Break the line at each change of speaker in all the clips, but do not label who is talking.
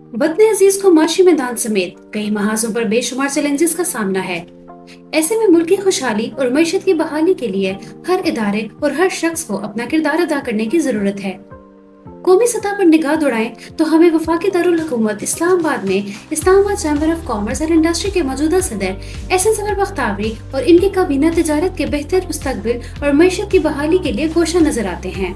वतन अजीज को माशी मैदान समेत कई महाजों पर बेशुमार चैलेंजेस का सामना है। ऐसे में मुल्क की खुशहाली और मईशत की बहाली के लिए हर इदारे और हर शख्स को अपना किरदार अदा करने की जरूरत है। कौमी सतह पर निगाह दौड़ाएं तो हमें वफाकी दारुल हुकूमत इस्लामाबाद में Islamabad chamber of commerce and industry के मौजूदा सदर एहसन जफर बख्तावरी और इनकी काबीना तिजारत के बेहतर मुस्तकबिल और मईशत की बहाली के लिए कोशा नजर आते हैं।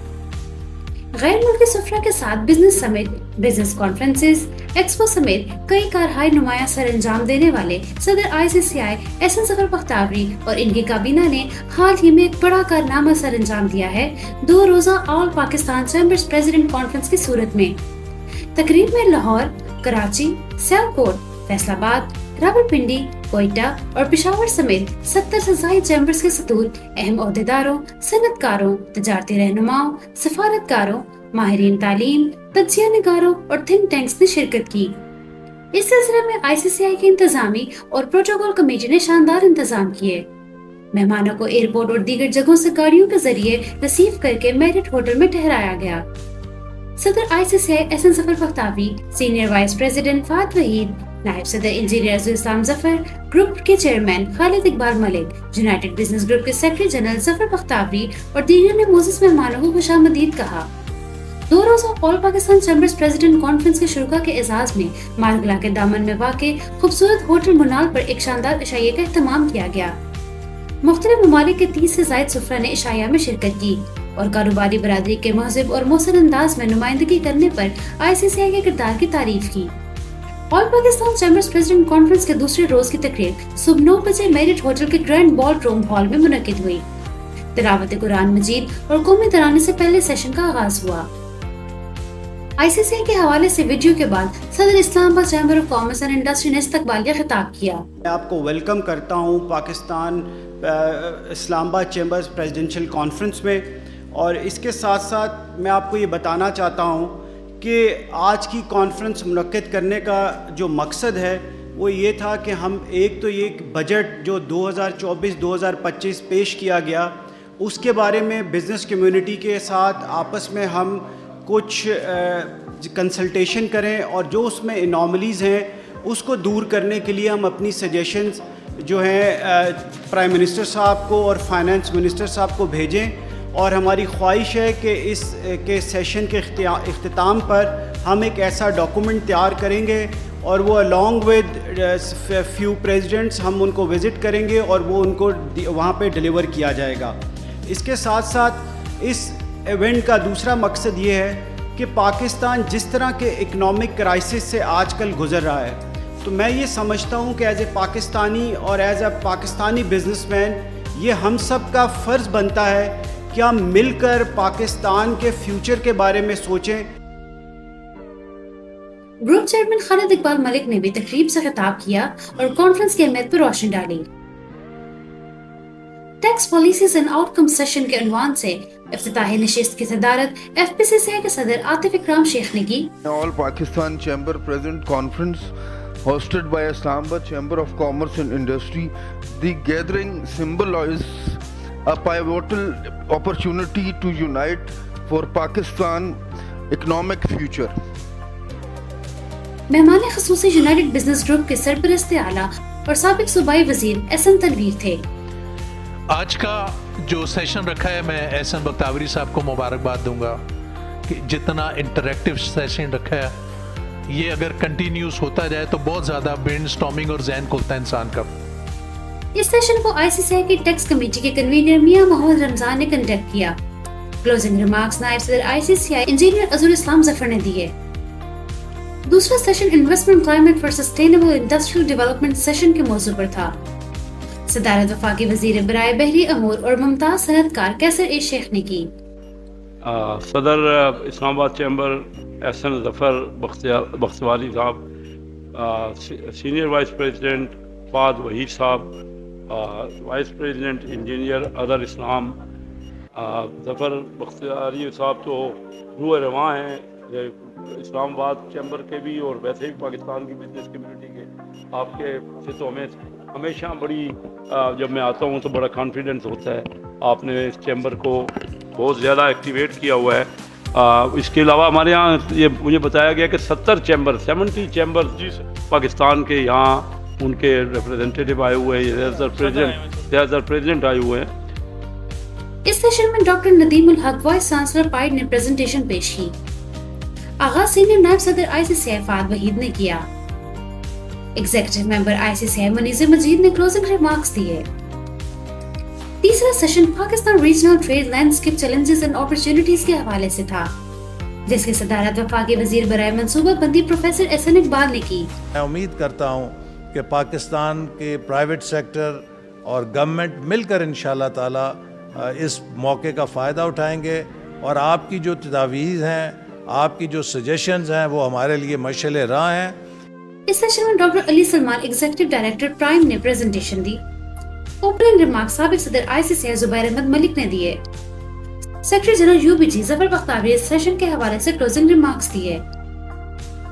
गैर मुल्की सफरा के साथ business summit, business conferences, expo समेत कई कारहाय नुमाया सर अंजाम देने वाले सदर ICCI एहसन जफर बख्तावरी और इनकी काबीना ने हाल ही में एक बड़ा कारनामा सर अंजाम दिया है 2 रोजा all Pakistan chambers president conference की सूरत में। तकरीब में लाहौर, कराची, सियालकोट, फैसलाबाद, रावलपिंडी, कोयटा और पेशावर समेत 70 से ज्यादा चैम्बर्स के सतूर, अहम ओहदेदारों, सनतकारों, तजारती रहनुमाओं, सफारतकारों, माहिरीन तालीम, तज्जिया निगारों और थिंक टैंक्स ने शिरकत की। इस सिलसिले में ICCI की इंतजामी और प्रोटोकॉल कमेटी ने शानदार इंतजाम किए। मेहमानों को एयरपोर्ट और दीगर जगहों से गाड़ियों के जरिए रिसीव करके मेरिट होटल में ठहराया गया। सदर ICCI Ehsan Zafar Bakhtawari, senior vice president फात वहीद, नायब सदर इंजीनियर अज़ुल इस्लाम जफर, ग्रुप के chairman Khalid Iqbal Malik, united business group के सेक्रेटरी जनरल जफर बख्तावरी और दीगर ने मोअज़्ज़ज़ मेहमानों को खुशामदीद कहा। 2 रोजा all Pakistan chambers president conference के शुरुका के एजाज में मारगला के दामन में वाक़े खूबसूरत होटल मुनाल पर एक शानदार इशाइये का एहतमाम किया गया। मुख्तलिफ ममालिक के 30 से ज़ायद सुफरा ने इशाया में शिरकत की और कारोबारी बरादरी के महज़ब और मोहसिन अंदाज में नुमाइंदगी करने पर ICCI के किरदार की तारीफ की। All Pakistan chambers president conference के दूसरे रोज की तकरीब सुबह 9 बजे मेरिट होटल के ग्रैंड बॉल रूम हॉल में मुनक्किद हुई। तिलावत कुरान मजीद और कौमी तराने से पहले सेशन का आगाज हुआ। ICCI के हवाले से वीडियो के बाद सदर Islamabad chamber of commerce and industry ने इस्तकबालिया खिताब किया।
मैं आपको वेलकम करता हूँ Pakistan Islamabad chambers presidential conference में, और इसके साथ साथ मैं आपको ये बताना चाहता हूँ कि आज की कॉन्फ्रेंस मुनक्किद करने का जो मकसद है वो ये था कि हम एक तो ये बजट जो 2024-2025 पेश किया गया उसके बारे में बिज़नेस कम्युनिटी के साथ आपस में हम कुछ कंसल्टेशन करें और जो उसमें एनॉमलीज़ हैं उसको दूर करने के लिए हम अपनी सजेशंस जो हैं प्राइम मिनिस्टर साहब को और फाइनेंस मिनिस्टर साहब को भेजें, और हमारी ख्वाहिश है कि इस के सेशन के इख्तिताम पर हम एक ऐसा डॉक्यूमेंट तैयार करेंगे और वो अलॉन्ग विद फ्यू प्रेसिडेंट्स हम उनको विज़िट करेंगे और वो उनको वहाँ पे डिलीवर किया जाएगा। इसके साथ साथ इस इवेंट का दूसरा मकसद ये है कि पाकिस्तान जिस तरह के इकनॉमिक क्राइसिस से आजकल गुज़र रहा है, तो मैं ये समझता हूँ कि एज़ ए पाकिस्तानी और एज़ ए पाकिस्तानी बिजनेसमैन ये हम सब का फ़र्ज़ बनता है कि हम मिलकर पाकिस्तान के फ्यूचर के बारे में सोचें।
ग्रुप चेयरमैन खालिद इकबाल मलिक ने भी तकरीब से खिताब किया और कॉन्फ्रेंस की अहमियत पर रोशनी डाली। Tax policies and outcome session के अनवान से इफ्तिताही नशिस्त की सदारत FPCCI के सदर आतिफ इकराम शेख ने की।
All Pakistan Chamber President Conference hosted by Islamabad Chamber of Commerce and Industry, the gathering symbolizes a pivotal opportunity to unite for Pakistan economic future.
मेहमान ख़ुसूसी United business group के सरपरस्त आला और साबिक सूबाई वजीर एहसन तनवीर थे।
आज का जो सेशन रखा है मैं एहसन बख्तावरी साहब को मुबारकबाद दूंगा कि जितना इंटरेक्टिव सेशन रखा है ये अगर कंटिन्यूस होता जाए तो बहुत ज़्यादा ब्रेनस्टॉर्मिंग और जहन खुलता है इंसान का।
इस सेशन को ICCI की टैक्स कमेटी के कन्वीनर मियां मोहम्मद रमजान ने कंडक्ट किया। क्लोजिंग रिमार्क्स नायब सदर ICCI इंजीनियर अज़ुल इस्लाम जफर ने दिए। दूसरा session investment climate for sustainable industrial development session के मौजू पर था। सदारत वफाकी वजीर बराए बहरी अमूर और मुमताज सनतकार कैसर ए शेख ने की।
सदर इस्लामाबाद चैम्बर एहसन जफर बख्तवारी साहब, सीनियर वाइस प्रेसिडेंट फात वहीद साहब, वाइस प्रेसिडेंट इंजीनियर अदर इस्लाम जफर बख्तियारी साहब तो रूह रवां हैं इस्लामाबाद चैम्बर के भी और वैसे भी पाकिस्तान की बिजनेस कम्युनिटी के। आपके से तो हमें हमेशा बड़ी जब मैं आता हूँ तो बड़ा कॉन्फिडेंस होता है। आपने इस चैम्बर को बहुत ज़्यादा एक्टिवेट किया हुआ है इसके अलावा हमारे यहाँ ये मुझे बताया गया कि 70 चैम्बर पाकिस्तान के यहाँ उनके रिप्रेजेंटेटिव आए हुए हैं, ज़्यादातर प्रेसिडेंट आए हुए हैं।
इस सेशन में doctor Nadeem ul Haq vice chancellor pied ने प्रेजेंटेशन पेश की। आगाज सीनियर नायब सदर ICCI फाद वहीद ने किया। एग्जीक्यूटिव मेंबर ICCI मुनीज़ मजीद ने क्लोजिंग रिमार्क्स दिए। तीसरा session Pakistan regional trade landscape challenges and opportunities के हवाले से था, जिसकी सदारत वफाकी वजीर बराए मंसूबा बंदी प्रोफेसर एहसन इकबाल ने की।
मैं उम्मीद करता हूँ कि पाकिस्तान के प्राइवेट सेक्टर और गवर्नमेंट मिलकर इंशाअल्लाह ताला इस मौके का फ़ायदा उठाएंगे और आपकी जो तजावीज़ हैं, आपकी जो सजेशंस हैं, वो हमारे लिए मशाल राह हैं।
इस सेशन में doctor Ali Salman executive director prime ने प्रेजेंटेशन दी। ओपनिंग रिमार्क्स साबिक सदर ICCI जुबैर अहमद मलिक ने दिए। Secretary general UBG Zafar Bakhtawari इस सेशन के हवाले से क्लोजिंग रिमार्क्स दिए।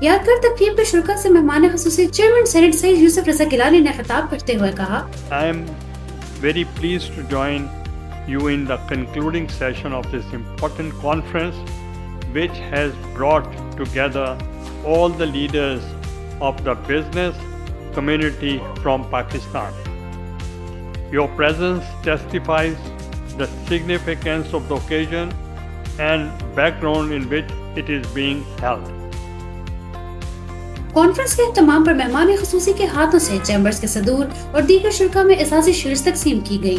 यादगार तकरीब में शुरका से मेहमान ख़ुसूसी चेयरमैन सेनेट सईद यूसुफ रज़ा गिलानी ने खिताब करते हुए कहा,
I am very pleased to join you in the concluding session of this important conference, which has brought together all the leaders of the business community from Pakistan. Your presence testifies the significance of the occasion and background in which it is being held.
Conference के इख्तिताम पर मेहमान ख़ुसूसी के हाथों से chambers के सदूर और दीगर शुरका में एजाज़ी शील्ड्स तकसीम की गई।